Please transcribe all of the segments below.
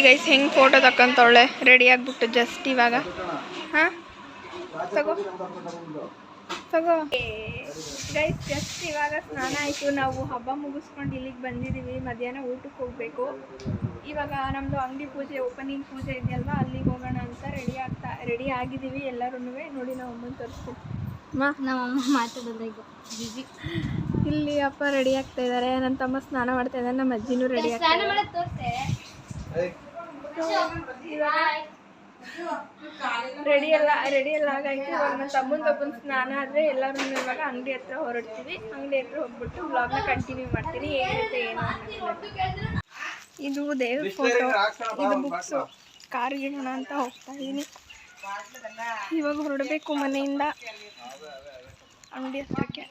Guys ಹೆಂಗೆ photo ತಕ್ಕಂತವಳೆ ready ಆಗಿಬಿಟ್ಟು just ಇವಾಗ. ಹಾಂ ತಗೋ ತಗೋ ಗೈಸ್, ಜಸ್ಟ್ ಇವಾಗ ಸ್ನಾನ ಆಯಿತು. ನಾವು ಹಬ್ಬ ಮುಗಿಸ್ಕೊಂಡು ಇಲ್ಲಿಗೆ ಬಂದಿದ್ದೀವಿ. ಮಧ್ಯಾಹ್ನ ಊಟಕ್ಕೆ ಹೋಗಬೇಕು. ಇವಾಗ ನಮ್ಮದು ಅಂಗಡಿ ಪೂಜೆ, ಓಪನಿಂಗ್ ಪೂಜೆ ಇದೆಯಲ್ವಾ, ಅಲ್ಲಿಗೆ ಹೋಗೋಣ ಅಂತ ರೆಡಿ ಆಗಿದ್ದೀವಿ ಎಲ್ಲರೂ. ನೋಡಿ ನಾವು ಅಮ್ಮನ ತೋರಿಸ್ತೀವಿ. ನಮ್ಮಮ್ಮ ಮಾತಾಡೋದು ಈಗ ಬಿಜಿ. ಇಲ್ಲಿ ಅಪ್ಪ ರೆಡಿ ಆಗ್ತಾ ಇದ್ದಾರೆ, ನನ್ನ ತಮ್ಮ ಸ್ನಾನ ಮಾಡ್ತಾ ಇದ್ದಾರೆ, ನಮ್ಮ ಅಜ್ಜಿನೂ ರೆಡಿ ಆಗ್ತಾರೆ. ರೆಡಿ ಎಲ್ಲ ಆಗಾಯ್ತು. ಇವಾಗ ನನ್ನ ತಮ್ಮನ ಸ್ನಾನ ಆದರೆ ಎಲ್ಲರೂ ಇವಾಗ ಅಂಗಡಿ ಹತ್ರ ಹೊರಡ್ತೀವಿ. ಅಂಗಡಿ ಹತ್ರ ಹೋಗ್ಬಿಟ್ಟು ಬ್ಲಾಗ್ನ ಕಂಟಿನ್ಯೂ ಮಾಡ್ತೀನಿ, ಹೇಗಿರುತ್ತೆ ಏನು ಅನ್ನೋದು. ಇದು ದೇವ್ರ ಫೋಟೋ, ಇದು ಬುಕ್ಸು. ಕಾರಿಗೆ ಇಡೋಣ ಅಂತ ಹೋಗ್ತಾ ಇದ್ದೀನಿ. ಇವಾಗ ಹೊರಡಬೇಕು ಮನೆಯಿಂದ ಅಂಗಡಿ ಹತ್ರಕ್ಕೆ.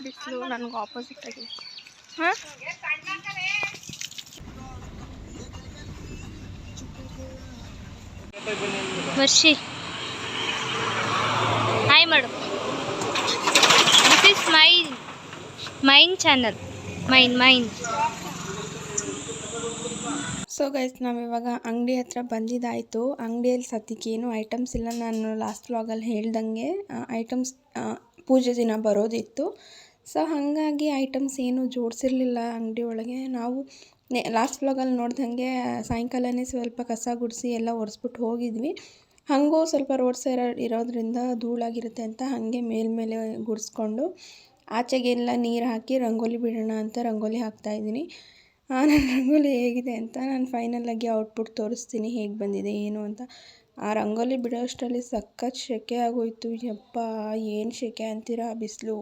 ಬಿಸಿಲು ನನಗೆ ಆಪೋಸಿಟ್ ಆಗಿದೆ. ಹಾಂ ವರ್ಷಿ ಹಾಯ್ ಮಾಡು. This is mine channel, main. So guys, ನಾವಿವಾಗ ಅಂಗಡಿ ಹತ್ರ ಬಂದಿದ್ದಾಯಿತು. ಅಂಗಡಿಯಲ್ಲಿ ಸದ್ಯಕ್ಕೆ ಏನು ಐಟಮ್ಸ್ ಇಲ್ಲ. ನಾನು ಲಾಸ್ಟ್ ವ್ಲಾಗಲ್ಲಿ ಹೇಳ್ದಂಗೆ ಐಟಮ್ಸ್ ಪೂಜೆ ದಿನ ಬರೋದಿತ್ತು. ಸೊ ಹಾಗಾಗಿ ಐಟಮ್ಸ್ ಏನು ಜೋಡಿಸಿರಲಿಲ್ಲ ಅಂಗಡಿ ಒಳಗೆ. ನಾವು ಲಾಸ್ಟ್ ವ್ಲಾಗಲ್ಲಿ ನೋಡ್ದಂಗೆ ಸಾಯಂಕಾಲನೇ ಸ್ವಲ್ಪ ಕಸ ಗುಡಿಸಿ ಎಲ್ಲ ಒರೆಸ್ಬಿಟ್ಟು ಹೋಗಿದ್ವಿ. ಹಾಗೂ ಸ್ವಲ್ಪ ರೋಡ್ ಸೈಡ್ ಇರೋದ್ರಿಂದ ಧೂಳಾಗಿರುತ್ತೆ ಅಂತ ಹಾಗೆ ಮೇಲ್ಮೇಲೆ ಗುಡಿಸ್ಕೊಂಡು ಆಚೆಗೆಲ್ಲ ನೀರು ಹಾಕಿ ರಂಗೋಲಿ ಬಿಡೋಣ ಅಂತ ರಂಗೋಲಿ ಹಾಕ್ತಾಯಿದ್ದೀನಿ. ನನ್ನ ರಂಗೋಲಿ ಹೇಗಿದೆ ಅಂತ ನಾನು ಫೈನಲಾಗಿ ಔಟ್ಪುಟ್ ತೋರಿಸ್ತೀನಿ, ಹೇಗೆ ಬಂದಿದೆ ಏನು ಅಂತ. ಆ ರಂಗೋಲಿ ಬಿಡೋಷ್ಟರಲ್ಲಿ ಸಖತ್ ಸೆಕೆ ಆಗೋಯ್ತು. ಯಪ್ಪ ಏನು ಸೆಕೆ ಅಂತೀರಾ, ಬಿಸಿಲು.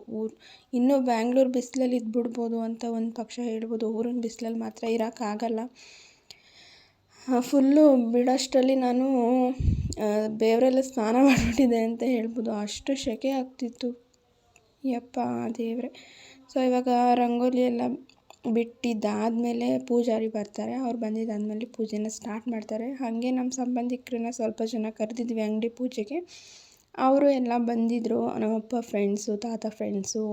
ಇನ್ನೂ ಬ್ಯಾಂಗ್ಳೂರು ಬಿಸಿಲಲ್ಲಿ ಇದ್ಬಿಡ್ಬೋದು ಅಂತ ಒಂದು ಪಕ್ಷ ಹೇಳ್ಬೋದು. ಊರಿನ ಬಿಸಿಲಲ್ಲಿ ಮಾತ್ರ ಇರೋಕ್ಕಾಗಲ್ಲ. ಫುಲ್ಲು ಬಿಡೋಷ್ಟರಲ್ಲಿ ನಾನು ಬೇವರೆಲ್ಲ ಸ್ನಾನ ಮಾಡಿಬಿಟ್ಟಿದೆ ಅಂತ ಹೇಳ್ಬೋದು, ಅಷ್ಟು ಸೆಕೆ ಆಗ್ತಿತ್ತು. ಯಪ್ಪ ದೇವ್ರೆ. ಸೊ ಇವಾಗ ರಂಗೋಲಿ ಎಲ್ಲ ಬಿಟ್ಟಿದ್ದಾದಮೇಲೆ ಪೂಜಾರಿ ಬರ್ತಾರೆ. ಅವ್ರು ಬಂದಿದ್ದಾದಮೇಲೆ ಪೂಜೆನ ಸ್ಟಾರ್ಟ್ ಮಾಡ್ತಾರೆ. ಹಾಗೆ ನಮ್ಮ ಸಂಬಂಧಿಕರನ್ನ ಸ್ವಲ್ಪ ಜನ ಕರೆದಿದ್ವಿ ಅಂಗಡಿ ಪೂಜೆಗೆ. ಅವರು ಎಲ್ಲ ಬಂದಿದ್ದರು. ನಮ್ಮಪ್ಪ ಫ್ರೆಂಡ್ಸು, ತಾತ ಫ್ರೆಂಡ್ಸು,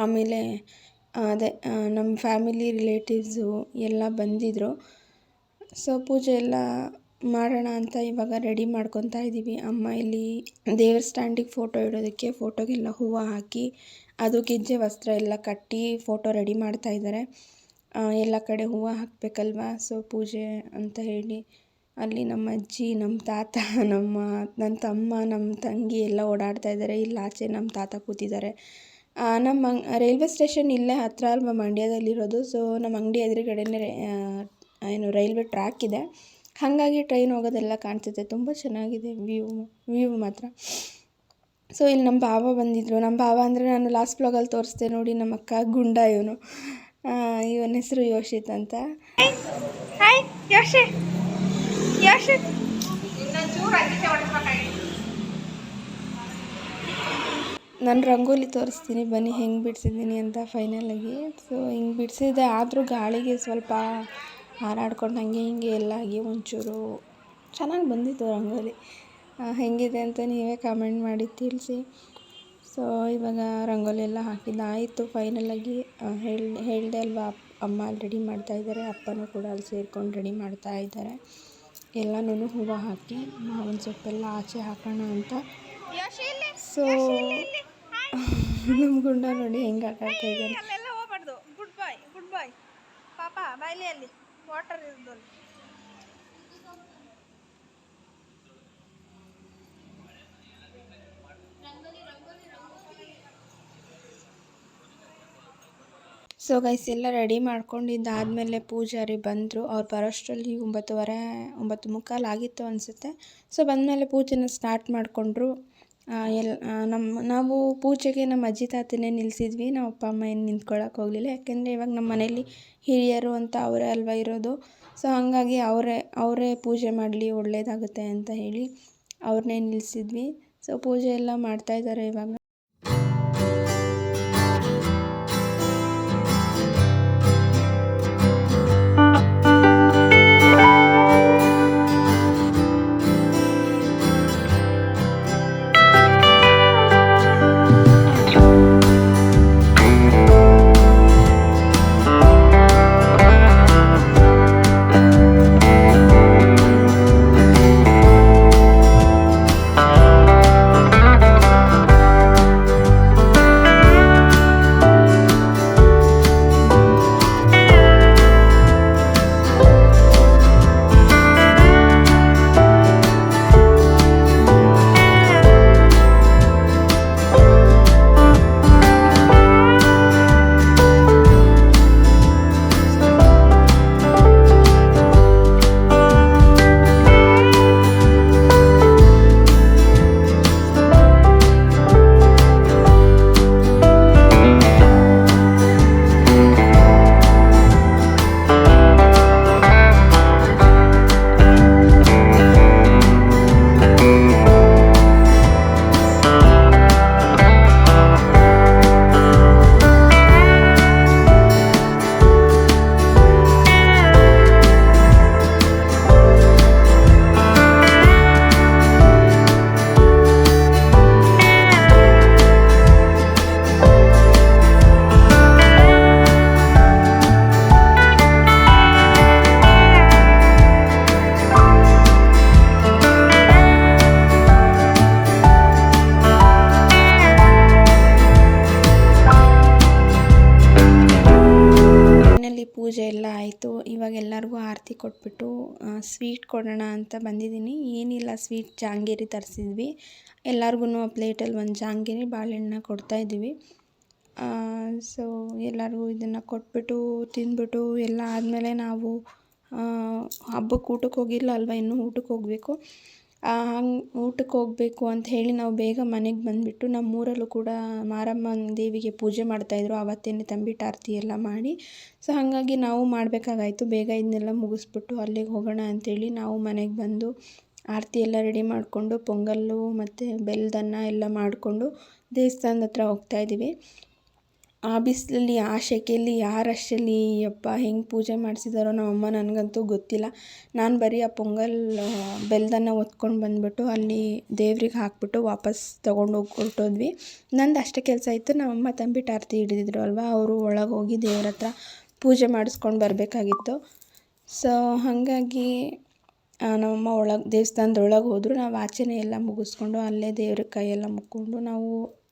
ಆಮೇಲೆ ಅದೇ ನಮ್ಮ ಫ್ಯಾಮಿಲಿ ರಿಲೇಟಿವ್ಸು ಎಲ್ಲ ಬಂದಿದ್ದರು. ಸೊ ಪೂಜೆ ಎಲ್ಲ ಮಾಡೋಣ ಅಂತ ಇವಾಗ ರೆಡಿ ಮಾಡ್ಕೊತಾ ಇದ್ದೀವಿ. ಅಮ್ಮ ಇಲ್ಲಿ ದೇವ್ರ ಸ್ಟ್ಯಾಂಡಿಗೆ ಫೋಟೋ ಇಡೋದಕ್ಕೆ ಫೋಟೋಗೆಲ್ಲ ಹೂವು ಹಾಕಿ ಅದು ಗೆಜ್ಜೆ ವಸ್ತ್ರ ಎಲ್ಲ ಕಟ್ಟಿ ಫೋಟೋ ರೆಡಿ ಮಾಡ್ತಾಯಿದ್ದಾರೆ. ಎಲ್ಲ ಕಡೆ ಹೂವು ಹಾಕಬೇಕಲ್ವ. ಸೊ ಪೂಜೆ ಅಂತ ಹೇಳಿ ಅಲ್ಲಿ ನಮ್ಮ ಅಜ್ಜಿ, ನಮ್ಮ ತಾತ, ನನ್ನ ತಮ್ಮ, ನಮ್ಮ ತಂಗಿ ಎಲ್ಲ ಓಡಾಡ್ತಾ ಇದ್ದಾರೆ. ಇಲ್ಲಿ ಆಚೆ ನಮ್ಮ ತಾತ ಕೂತಿದ್ದಾರೆ. ನಮ್ಮ ರೈಲ್ವೆ ಸ್ಟೇಷನ್ ಇಲ್ಲೇ ಹತ್ತಿರ ಅಲ್ವ ಮಂಡ್ಯದಲ್ಲಿರೋದು. ಸೊ ನಮ್ಮ ಅಂಗಡಿ ಎದುರುಗಡೆನೇ ರೈಲ್ವೆ ಟ್ರ್ಯಾಕ್ ಇದೆ. ಹಾಗಾಗಿ ಟ್ರೈನ್ ಹೋಗೋದೆಲ್ಲ ಕಾಣಿಸುತ್ತೆ. ತುಂಬ ಚೆನ್ನಾಗಿದೆ ವ್ಯೂ ಮಾತ್ರ. ಸೊ ಇಲ್ಲಿ ನಮ್ಮ ಭಾವ ಬಂದಿದ್ದರು. ನಮ್ಮ ಭಾವ ಅಂದರೆ ನಾನು ಲಾಸ್ಟ್ ಬ್ಲಾಗಲ್ಲಿ ತೋರಿಸ್ದೆ ನೋಡಿ, ನಮ್ಮ ಅಕ್ಕ ಗುಂಡ. ಇವನ ಹೆಸರು ಯೋಷಿತ್ ಅಂತ. ಹಾಯ್ ಯೋಷಿತ್. ನಾನು ರಂಗೋಲಿ ತೋರಿಸ್ತೀನಿ ಬನ್ನಿ ಹೆಂಗೆ ಬಿಡಿಸಿದ್ದೀನಿ ಅಂತ ಫೈನಲಾಗಿ. ಸೊ ಹಿಂಗೆ ಬಿಡಿಸಿದೆ, ಆದರೂ ಗಾಳಿಗೆ ಸ್ವಲ್ಪ ಹಾರಾಡ್ಕೊಂಡು ಹಾಗೆ ಹಿಂಗೆ ಎಲ್ಲ ಆಗಿ ಒಂಚೂರು ಚೆನ್ನಾಗಿ ಬಂದಿತ್ತು ರಂಗೋಲಿ. ಹೇಗಿದೆ ಅಂತ ನೀವೇ ಕಾಮೆಂಟ್ ಮಾಡಿ ತಿಳಿಸಿ. ಸೊ ಇವಾಗ ರಂಗೋಲಿ ಎಲ್ಲ ಹಾಕಿದ್ದಾಯಿತು. ಫೈನಲಾಗಿ ಹೇಳಿದೆ ಅಲ್ವಾ, ಅಮ್ಮ ಅಲ್ಲಿ ರೆಡಿ ಮಾಡ್ತಾಯಿದ್ದಾರೆ, ಅಪ್ಪನೂ ಕೂಡ ಅಲ್ಲಿ ಸೇರ್ಕೊಂಡು ರೆಡಿ ಮಾಡ್ತಾಯಿದ್ದಾರೆ. ಎಲ್ಲನೂ ಹೂವು ಹಾಕಿ ಮಾವಿನ ಸೊಪ್ಪೆಲ್ಲ ಆಚೆ ಹಾಕೋಣ ಅಂತ. ಸೊ ನಮ್ಮ ಗುಂಡ ನೋಡಿ ಹೆಂಗೆ ಆಟ ಆಡ್ತಾ ಇದ್ದಾರೆ. ಗುಡ್ ಬಾಯ್ ಪಾಪ, ಬಾಯ್ಲಿ ಅಲ್ಲಿ ವಾಟರ್ ಇರೋದು. ಸೊ ಗೈಸ್ ಎಲ್ಲ ರೆಡಿ ಮಾಡ್ಕೊಂಡಿದ್ದಾದಮೇಲೆ ಪೂಜಾರಿ ಬಂದರು. ಅವ್ರು ಬರೋಷ್ಟರಲ್ಲಿ 9:15 ಆಗಿತ್ತು ಅನಿಸುತ್ತೆ. ಸೊ ಬಂದಮೇಲೆ ಪೂಜೆನ ಸ್ಟಾರ್ಟ್ ಮಾಡಿಕೊಂಡ್ರು. ನಾವು ಪೂಜೆಗೆ ನಮ್ಮ ಅಜ್ಜಿ ತಾತನೇ ನಿಲ್ಲಿಸಿದ್ವಿ. ನಾವು ಅಪ್ಪ ಅಮ್ಮ ಏನು ನಿಂತ್ಕೊಳ್ಳೋಕೆ ಹೋಗಲಿಲ್ಲ. ಯಾಕೆಂದರೆ ಇವಾಗ ನಮ್ಮ ಮನೇಲಿ ಹಿರಿಯರು ಅಂತ ಅವರೇ ಅಲ್ವಾ ಇರೋದು. ಸೊ ಹಾಗಾಗಿ ಅವರೇ ಪೂಜೆ ಮಾಡಲಿ, ಒಳ್ಳೆಯದಾಗುತ್ತೆ ಅಂತ ಹೇಳಿ ಅವ್ರನ್ನೇ ನಿಲ್ಲಿಸಿದ್ವಿ. ಸೊ ಪೂಜೆ ಎಲ್ಲ ಮಾಡ್ತಾಯಿದ್ದಾರೆ ಇವಾಗ. ಇವಾಗ ಎಲ್ಲರಿಗೂ ಆರತಿ ಕೊಟ್ಬಿಟ್ಟು ಸ್ವೀಟ್ ಕೊಡೋಣ ಅಂತ ಬಂದಿದ್ದೀನಿ. ಏನಿಲ್ಲ, ಸ್ವೀಟ್ ಜಾಂಗೀರಿ ತರಿಸಿದ್ವಿ. ಎಲ್ಲರಿಗೂ ಪ್ಲೇಟಲ್ಲಿ ಒಂದು ಜಾಂಗೀರಿ ಬಾಳೆಹಣ್ಣು ಕೊಡ್ತಾಯಿದ್ದೀವಿ. ಸೊ ಎಲ್ಲರಿಗೂ ಇದನ್ನು ಕೊಟ್ಬಿಟ್ಟು ತಿಂದ್ಬಿಟ್ಟು ಎಲ್ಲ ಆದಮೇಲೆ ನಾವು ಹಬ್ಬಕ್ಕೆ ಊಟಕ್ಕೆ ಹೋಗಿಲ್ಲ ಅಲ್ವ, ಇನ್ನೂ ಊಟಕ್ಕೆ ಹೋಗಬೇಕು. ಹಂಗೆ ಊಟಕ್ಕೆ ಹೋಗಬೇಕು ಅಂತ ಹೇಳಿ ನಾವು ಬೇಗ ಮನೆಗೆ ಬಂದುಬಿಟ್ಟು ನಮ್ಮೂರಲ್ಲೂ ಕೂಡ ಮಾರಮ್ಮನ ದೇವಿಗೆ ಪೂಜೆ ಮಾಡ್ತಾಯಿದ್ರು. ಆವತ್ತೇನೆ ತಂಬಿಟ್ಟು ಆರತಿ ಎಲ್ಲ ಮಾಡಿ. ಸೊ ಹಾಗಾಗಿ ನಾವು ಮಾಡಬೇಕಾಗಾಯ್ತು. ಬೇಗ ಇದನ್ನೆಲ್ಲ ಮುಗಿಸ್ಬಿಟ್ಟು ಅಲ್ಲಿಗೆ ಹೋಗೋಣ ಅಂಥೇಳಿ ನಾವು ಮನೆಗೆ ಬಂದು ಆರತಿ ಎಲ್ಲ ರೆಡಿ ಮಾಡಿಕೊಂಡು ಪೊಂಗಲ್ಲು ಮತ್ತು ಬೆಲ್ಲದನ್ನ ಎಲ್ಲ ಮಾಡಿಕೊಂಡು ದೇವಸ್ಥಾನದ ಹತ್ರ ಹೋಗ್ತಾಯಿದ್ದೀವಿ. ಆ ಬಿಸಿಲಲ್ಲಿ ಆ ಸೆಕೆಯಲ್ಲಿ ಆ ರಶಲ್ಲಿ ಯಪ್ಪ ಹೆಂಗೆ ಪೂಜೆ ಮಾಡಿಸಿದಾರೋ ನಮ್ಮಮ್ಮ, ನನಗಂತೂ ಗೊತ್ತಿಲ್ಲ. ನಾನು ಬರೀ ಆ ಪೊಂಗಲ್ ಬೆಲ್ಲದನ್ನ ಒತ್ಕೊಂಡು ಬಂದುಬಿಟ್ಟು ಅಲ್ಲಿ ದೇವ್ರಿಗೆ ಹಾಕ್ಬಿಟ್ಟು ವಾಪಸ್ ತೊಗೊಂಡೋಗಿ ಹೊರಟೋದ್ವಿ. ನಂದು ಅಷ್ಟೇ ಕೆಲಸ ಇತ್ತು. ನಮ್ಮಮ್ಮ ತಂಬಿಟ್ಟು ಆರತಿ ಹಿಡಿದಿದ್ರು ಅಲ್ವ, ಅವರು ಒಳಗೆ ಹೋಗಿ ದೇವ್ರ ಹತ್ರ ಪೂಜೆ ಮಾಡಿಸ್ಕೊಂಡು ಬರಬೇಕಾಗಿತ್ತು. ಸೊ ಹಾಗಾಗಿ ನಮ್ಮಮ್ಮ ದೇವಸ್ಥಾನದೊಳಗೆ ಹೋದರು. ನಾವು ಆಚೆನೇ ಎಲ್ಲ ಮುಗಿಸ್ಕೊಂಡು ಅಲ್ಲೇ ದೇವ್ರಿಗೆ ಕೈಯೆಲ್ಲ ಮುಕ್ಕೊಂಡು ನಾವು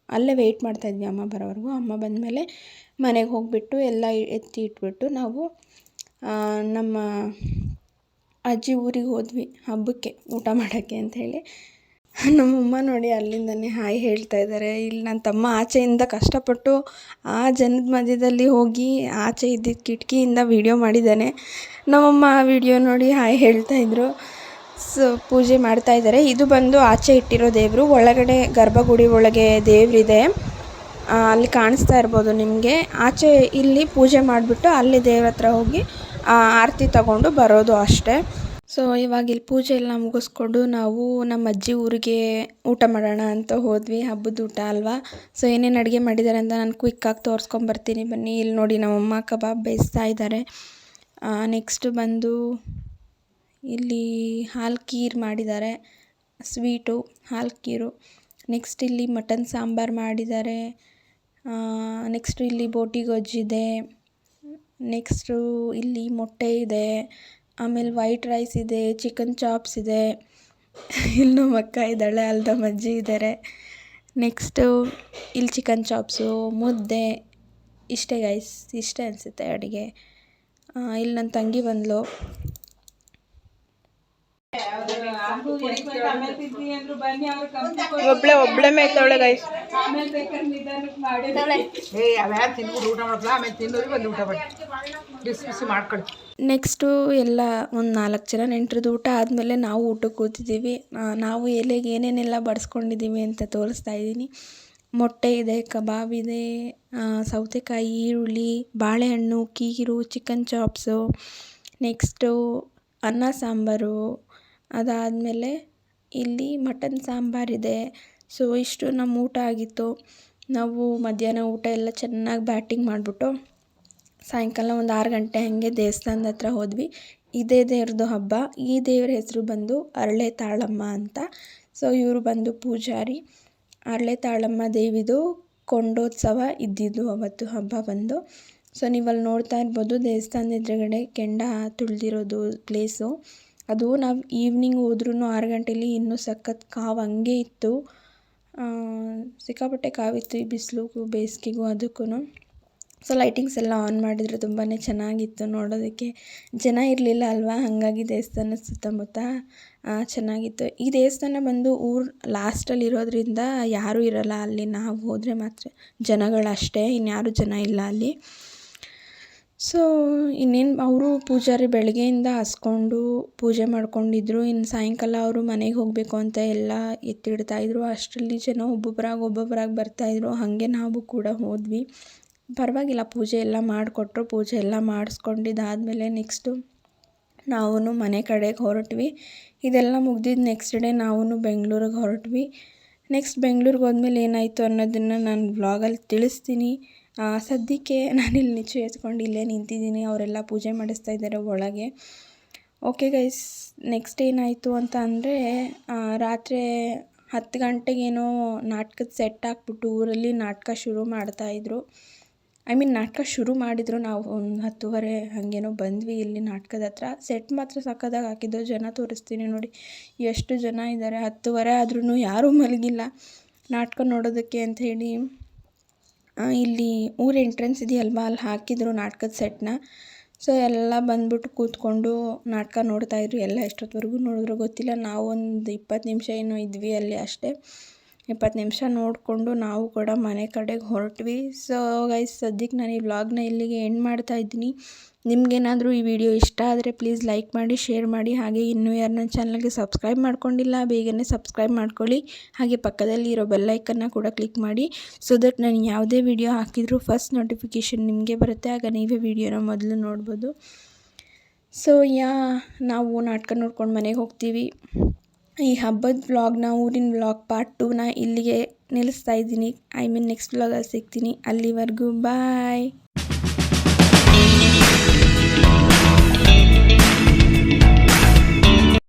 ಅಲ್ಲೇ ವೆಯ್ಟ್ ಮಾಡ್ತಾಯಿದ್ವಿ ಅಮ್ಮ ಬರೋವರೆಗೂ. ಅಮ್ಮ ಬಂದಮೇಲೆ ಮನೆಗೆ ಹೋಗಿಬಿಟ್ಟು ಎಲ್ಲ ಎತ್ತಿ ಇಟ್ಬಿಟ್ಟು ನಾವು ನಮ್ಮ ಅಜ್ಜಿ ಊರಿಗೆ ಹೋದ್ವಿ ಹಬ್ಬಕ್ಕೆ ಊಟ ಮಾಡೋಕ್ಕೆ ಅಂಥೇಳಿ. ನಮ್ಮಮ್ಮ ನೋಡಿ ಅಲ್ಲಿಂದನೇ ಹಾಯ್ ಹೇಳ್ತಾ ಇದ್ದಾರೆ. ಇಲ್ಲಿ ನನ್ನ ತಮ್ಮ ಆಚೆಯಿಂದ ಕಷ್ಟಪಟ್ಟು ಆ ಜನದ ಮಧ್ಯದಲ್ಲಿ ಹೋಗಿ ಆಚೆ ಇದ್ದಿದ್ದ ಕಿಟಕಿಯಿಂದ ವೀಡಿಯೋ ಮಾಡಿದ್ದಾನೆ. ನಮ್ಮಮ್ಮ ಆ ವಿಡಿಯೋ ನೋಡಿ ಹಾಯ್ ಹೇಳ್ತಾಯಿದ್ರು. ಸೊ ಪೂಜೆ ಮಾಡ್ತಾಯಿದ್ದಾರೆ. ಇದು ಬಂದು ಆಚೆ ಇಟ್ಟಿರೋ ದೇವರು. ಒಳಗಡೆ ಗರ್ಭಗುಡಿ ಒಳಗೆ ದೇವರಿದೆ, ಅಲ್ಲಿ ಕಾಣಿಸ್ತಾ ಇರ್ಬೋದು ನಿಮಗೆ. ಆಚೆ ಇಲ್ಲಿ ಪೂಜೆ ಮಾಡಿಬಿಟ್ಟು ಅಲ್ಲಿ ದೇವ್ರ ಹತ್ರ ಹೋಗಿ ಆರತಿ ತಗೊಂಡು ಬರೋದು ಅಷ್ಟೇ. ಸೊ ಇವಾಗ ಇಲ್ಲಿ ಪೂಜೆ ಎಲ್ಲ ಮುಗಿಸ್ಕೊಂಡು ನಾವು ನಮ್ಮ ಅಜ್ಜಿ ಊರಿಗೆ ಊಟ ಮಾಡೋಣ ಅಂತ ಹೋದ್ವಿ. ಹಬ್ಬದ ಊಟ ಅಲ್ವಾ. ಸೊ ಏನೇನು ಅಡುಗೆ ಮಾಡಿದ್ದಾರೆ ಅಂತ ನಾನು ಕ್ವಿಕ್ಕಾಗಿ ತೋರಿಸ್ಕೊಂಬರ್ತೀನಿ ಬನ್ನಿ. ಇಲ್ಲಿ ನೋಡಿ ನಮ್ಮಮ್ಮ ಕಬಾಬ್ ಬೇಯಿಸ್ತಾ ಇದ್ದಾರೆ. ನೆಕ್ಸ್ಟ್ ಬಂದು ಇಲ್ಲಿ ಹಾಲು ಖೀರ್ ಮಾಡಿದ್ದಾರೆ, ಸ್ವೀಟು ಹಾಲು ಖೀರು. ನೆಕ್ಸ್ಟ್ ಇಲ್ಲಿ ಮಟನ್ ಸಾಂಬಾರು ಮಾಡಿದ್ದಾರೆ. ನೆಕ್ಸ್ಟು ಇಲ್ಲಿ ಬೋಟಿ ಗೊಜ್ಜಿದೆ. ನೆಕ್ಸ್ಟು ಇಲ್ಲಿ ಮೊಟ್ಟೆ ಇದೆ. ಆಮೇಲೆ ವೈಟ್ ರೈಸ್ ಇದೆ, ಚಿಕನ್ ಚಾಪ್ಸ್ ಇದೆ. ಇಲ್ಲಿ ನಮ್ಮ ಅಕ್ಕ ಇದ್ದಾಳೆ, ಅಲ್ಲಿ ನಮ್ಮ ಅಜ್ಜಿ ಇದ್ದಾರೆ. ನೆಕ್ಸ್ಟು ಇಲ್ಲಿ ಚಿಕನ್ ಚಾಪ್ಸು, ಮುದ್ದೆ. ಇಷ್ಟೇ ಗೈಸ್, ಇಷ್ಟೇ ಅನಿಸುತ್ತೆ ಅಡುಗೆ. ಇಲ್ಲಿ ನನ್ನ ತಂಗಿ ಬಂದಳು. ಒಬ್ಳೆ ಮೇಯ್ತಾವಳೆ ಗೈಸ್. ನೆಕ್ಸ್ಟು ಎಲ್ಲ ಒಂದು 4 ಜನ ನೆಂಟ್ರದ್ದು ಊಟ ಆದಮೇಲೆ ನಾವು ಊಟಕ್ಕೆ ಕೂತಿದ್ದೀವಿ. ನಾವು ಎಲೆಗೆ ಏನೇನೆಲ್ಲ ಬಡಿಸ್ಕೊಂಡಿದ್ದೀವಿ ಅಂತ ತೋರಿಸ್ತಾ ಇದ್ದೀನಿ. ಮೊಟ್ಟೆ ಇದೆ, ಕಬಾಬ್ ಇದೆ, ಸೌತೆಕಾಯಿ, ಈರುಳ್ಳಿ, ಬಾಳೆಹಣ್ಣು, ಖೀರು, ಚಿಕನ್ ಚಾಪ್ಸು. ನೆಕ್ಸ್ಟು ಅನ್ನ ಸಾಂಬಾರು. ಅದಾದಮೇಲೆ ಇಲ್ಲಿ ಮಟನ್ ಸಾಂಬಾರಿದೆ. ಸೊ ಇಷ್ಟು ನಮ್ಮ ಊಟ ಆಗಿತ್ತು. ನಾವು ಮಧ್ಯಾಹ್ನ ಊಟ ಎಲ್ಲ ಚೆನ್ನಾಗಿ ಬ್ಯಾಟಿಂಗ್ ಮಾಡಿಬಿಟ್ಟು ಸಾಯಂಕಾಲ ಒಂದು 6 ಗಂಟೆ ಹಾಗೆ ದೇವಸ್ಥಾನದ ಹತ್ರ ಹೋದ್ವಿ. ಇದೇ ದೇವ್ರದ್ದು ಹಬ್ಬ. ಈ ದೇವ್ರ ಹೆಸರು ಬಂದು ಅರಳೆ ತಾಳಮ್ಮ ಅಂತ. ಸೊ ಇವರು ಬಂದು ಪೂಜಾರಿ. ಅರಳೆ ತಾಳಮ್ಮ ದೇವಿದು ಕೊಂಡೋತ್ಸವ ಇದ್ದಿದ್ದು ಅವತ್ತು ಹಬ್ಬ ಬಂದು. ಸೊ ನೀವಲ್ಲಿ ನೋಡ್ತಾ ಇರ್ಬೋದು ದೇವಸ್ಥಾನದ ಎದುರುಗಡೆ ಕೆಂಡ ತುಳಿದಿರೋದು ಪ್ಲೇಸು. ಅದು ನಾವು ಈವ್ನಿಂಗ್ ಹೋದ್ರೂ 6 ಗಂಟೆಲಿ ಇನ್ನೂ ಸಖತ್ ಕಾವು ಹಂಗೆ ಇತ್ತು. ಸಿಕ್ಕಾಪಟ್ಟೆ ಕಾವಿತ್ತು ಈ ಬಿಸಿಲಿಗೂ ಬೇಸಿಗೆಗೂ ಅದಕ್ಕೂ. ಸೊ ಲೈಟಿಂಗ್ಸ್ ಎಲ್ಲ ಆನ್ ಮಾಡಿದ್ರು, ತುಂಬಾ ಚೆನ್ನಾಗಿತ್ತು ನೋಡೋದಕ್ಕೆ. ಜನ ಇರಲಿಲ್ಲ ಅಲ್ವಾ, ಹಾಗಾಗಿ ದೇವಸ್ಥಾನದ ಸುತ್ತಮುತ್ತ ಚೆನ್ನಾಗಿತ್ತು. ಈ ದೇವಸ್ಥಾನ ಬಂದು ಊರು ಲಾಸ್ಟಲ್ಲಿ ಇರೋದ್ರಿಂದ ಯಾರೂ ಇರೋಲ್ಲ ಅಲ್ಲಿ. ನಾವು ಹೋದರೆ ಮಾತ್ರ ಜನಗಳಷ್ಟೇ, ಇನ್ಯಾರೂ ಜನ ಇಲ್ಲ ಅಲ್ಲಿ. ಸೊ ಇನ್ನೇನು ಅವರು ಪೂಜಾರಿ ಬೆಳಗ್ಗೆಯಿಂದ ಹಸ್ಕೊಂಡು ಪೂಜೆ ಮಾಡ್ಕೊಂಡಿದ್ರು. ಇನ್ನು ಸಾಯಂಕಾಲ ಅವರು ಮನೆಗೆ ಹೋಗಬೇಕು ಅಂತ ಎಲ್ಲ ಎತ್ತಿಡ್ತಾಯಿದ್ರು. ಅಷ್ಟರಲ್ಲಿ ಜನ ಒಬ್ಬೊಬ್ಬರಾಗಿ ಬರ್ತಾಯಿದ್ರು. ಹಾಗೆ ನಾವು ಕೂಡ ಹೋದ್ವಿ. ಪರವಾಗಿಲ್ಲ, ಪೂಜೆ ಎಲ್ಲ ಮಾಡಿಕೊಟ್ರು. ಪೂಜೆ ಎಲ್ಲ ಮಾಡಿಸ್ಕೊಂಡಿದ್ದಾದಮೇಲೆ ನೆಕ್ಸ್ಟು ನಾವು ಮನೆ ಕಡೆಗೆ ಹೊರಟ್ವಿ. ಇದೆಲ್ಲ ಮುಗ್ದಿದ್ದು ನೆಕ್ಸ್ಟ್ ಡೇ ನಾವು ಬೆಂಗಳೂರಿಗೆ ಹೊರಟ್ವಿ. ನೆಕ್ಸ್ಟ್ ಬೆಂಗಳೂರಿಗೆ ಹೋದ್ಮೇಲೆ ಏನಾಯಿತು ಅನ್ನೋದನ್ನು ನಾನು ವ್ಲಾಗಲ್ಲಿ ತಿಳಿಸ್ತೀನಿ. ಸದ್ಯಕ್ಕೆ ನಾನಿಲ್ಲಿ ನಿಶ್ಚಯಿಸ್ಕೊಂಡು ಇಲ್ಲೇ ನಿಂತಿದ್ದೀನಿ. ಅವರೆಲ್ಲ ಪೂಜೆ ಮಾಡಿಸ್ತಾ ಇದ್ದಾರೆ ಒಳಗೆ. ಓಕೆ ಗೈಸ್, ನೆಕ್ಸ್ಟ್ ಏನಾಯಿತು ಅಂತ ಅಂದರೆ ರಾತ್ರಿ 10 ಗಂಟೆಗೇನೋ ನಾಟಕದ ಸೆಟ್ ಹಾಕ್ಬಿಟ್ಟು ಊರಲ್ಲಿ ನಾಟಕ ಶುರು ಮಾಡ್ತಾಯಿದ್ರು. ನಾಟಕ ಶುರು ಮಾಡಿದ್ರು. ನಾವು ಒಂದು 10:30 ಹಾಗೇನೋ ಬಂದ್ವಿ ಇಲ್ಲಿ ನಾಟಕದ ಹತ್ರ. ಸೆಟ್ ಮಾತ್ರ ಸಕ್ಕತ್ತಾಗಿ ಹಾಕಿದ್ದು. ಜನ ತೋರಿಸ್ತೀನಿ ನೋಡಿ ಎಷ್ಟು ಜನ ಇದ್ದಾರೆ. 10:30 ಆದ್ರೂ ಯಾರೂ ಮಲಗಿಲ್ಲ ನಾಟಕ ನೋಡೋದಕ್ಕೆ ಅಂಥೇಳಿ. ಇಲ್ಲಿ ಊರ ಎಂಟ್ರೆನ್ಸ್ ಇದೆಯಲ್ವಾ, ಅಲ್ಲಿ ಹಾಕಿದ್ರು ನಾಟಕದ ಸೆಟ್ನ. ಸೊ ಎಲ್ಲ ಬಂದ್ಬಿಟ್ಟು ಕೂತ್ಕೊಂಡು ನಾಟಕ ನೋಡ್ತಾಯಿದ್ರು. ಎಲ್ಲ ಎಷ್ಟೊತ್ತವರೆಗೂ ನೋಡಿದ್ರು ಗೊತ್ತಿಲ್ಲ. ನಾವು ಒಂದು 20 ನಿಮಿಷ ಏನೋ ಇದ್ವಿ ಅಲ್ಲಿ ಅಷ್ಟೇ. 20 ನಿಮಿಷ ನೋಡಿಕೊಂಡು ನಾವು ಕೂಡ ಮನೆ ಕಡೆಗೆ ಹೊರಟ್ವಿ. ಸೊ ಗೈಸ್, ಸದ್ಯಕ್ಕೆ ನಾನು ಈ ವ್ಲಾಗ್ನ ಇಲ್ಲಿಗೆ ಎಂಡ್ ಮಾಡ್ತಾಯಿದ್ದೀನಿ. ನಿಮಗೇನಾದರೂ ಈ ವಿಡಿಯೋ ಇಷ್ಟ ಆದರೆ ಪ್ಲೀಸ್ ಲೈಕ್ ಮಾಡಿ, ಶೇರ್ ಮಾಡಿ. ಹಾಗೆ ಇನ್ನೂ ಯಾರು ನನ್ನ ಚಾನಲ್ಗೆ ಸಬ್ಸ್ಕ್ರೈಬ್ ಮಾಡ್ಕೊಂಡಿಲ್ಲ ಬೇಗನೆ ಸಬ್ಸ್ಕ್ರೈಬ್ ಮಾಡ್ಕೊಳ್ಳಿ. ಹಾಗೆ ಪಕ್ಕದಲ್ಲಿ ಇರೋ ಬೆಲ್ಲೈಕನ್ನ ಕೂಡ ಕ್ಲಿಕ್ ಮಾಡಿ. ಸೊ ದಟ್ ನಾನು ಯಾವುದೇ ವಿಡಿಯೋ ಹಾಕಿದರೂ ಫಸ್ಟ್ ನೋಟಿಫಿಕೇಷನ್ ನಿಮಗೆ ಬರುತ್ತೆ. ಆಗ ನೀವೇ ವಿಡಿಯೋನ ಮೊದಲು ನೋಡ್ಬೋದು. ಸೊ ನಾವು ನಾಟಕ ನೋಡ್ಕೊಂಡು ಮನೆಗೆ ಹೋಗ್ತೀವಿ. ಈ ಹಬ್ಬದ ವ್ಲಾಗ್ನ, ಊರಿನ ವ್ಲಾಗ್ ಪಾರ್ಟ್ 2ನ ಇಲ್ಲಿಗೆ ನಿಲ್ಲಿಸ್ತಾ ಇದ್ದೀನಿ. ನೆಕ್ಸ್ಟ್ ವ್ಲಾಗಲ್ಲಿ ಸಿಗ್ತೀನಿ. ಅಲ್ಲಿವರೆಗೂ ಬಾಯ್.